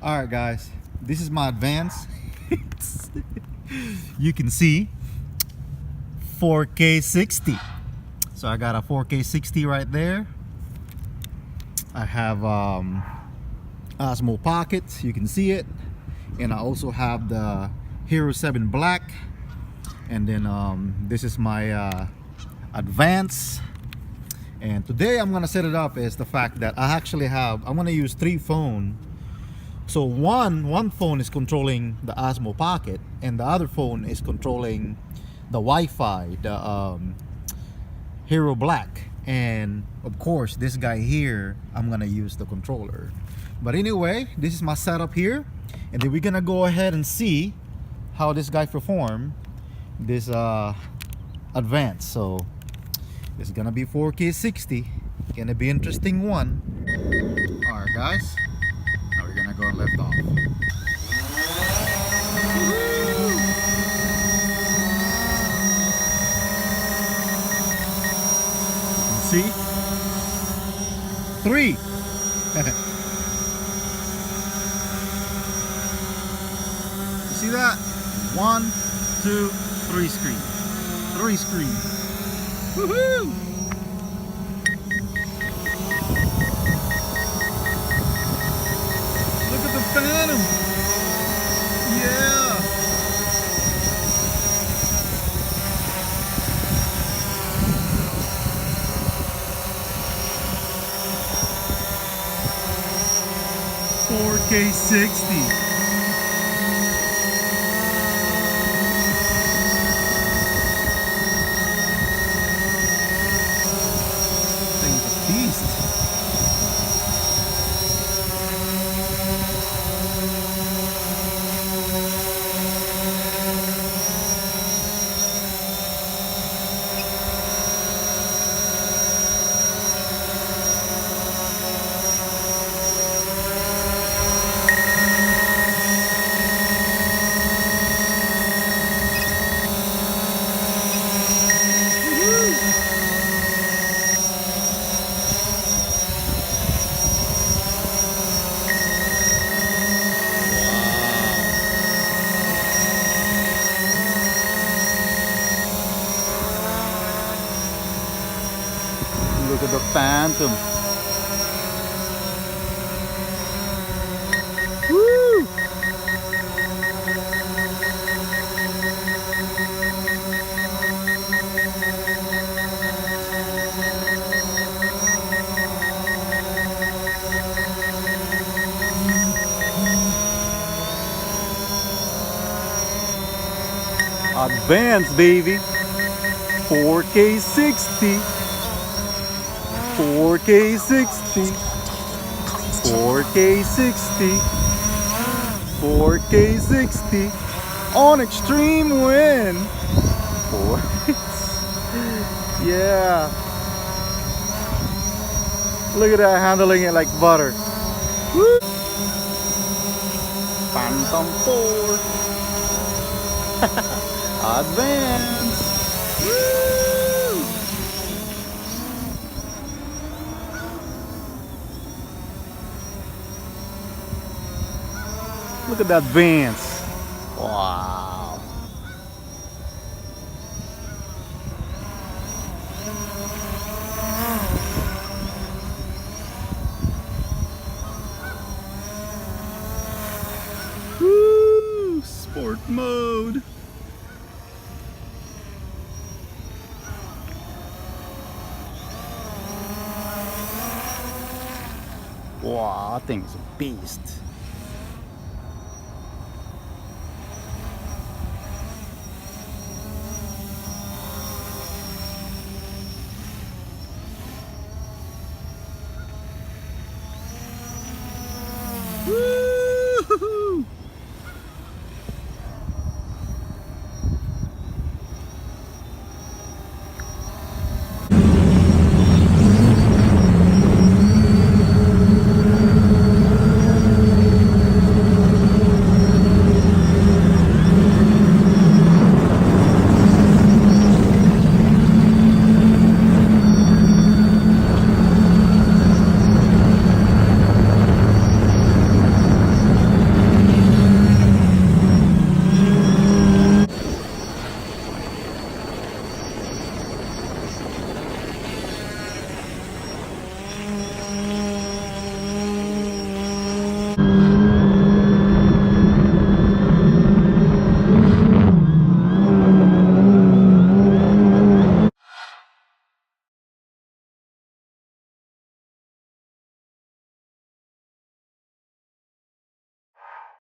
Alright guys, this is my advance. You can see 4K 60. So I got a 4K 60 right there. I have Osmo pockets, you can see it. And I also have the Hero 7 Black. And then this is my advance. And today I'm gonna set it up is the fact that I'm gonna use 3 phones. So one phone is controlling the Osmo Pocket, and the other phone is controlling the Wi-Fi, the Hero Black, and of course this guy here I'm gonna use the controller. But anyway, this is my setup here, and then we're gonna go ahead and see how this guy perform this advance. So it's gonna be 4K 60, gonna be interesting one. All right guys, now we're gonna go left off. You can see 3. You see that? 1, 2, 3 screen. 3 screen. Woohoo! Look at the Phantom. Yeah. "4K 60. Thing's a beast. Look at the Phantom. Woo! Advance, baby. 4K 60. 4K 60. 4K 60. 4K 60. On extreme win. 4. Yeah. Look at that, handling it like butter. Woo. Phantom 4. Advance. Woo. Look at that advance. Wow. Woo! Sport mode. Wow, that thing is a beast. Woo!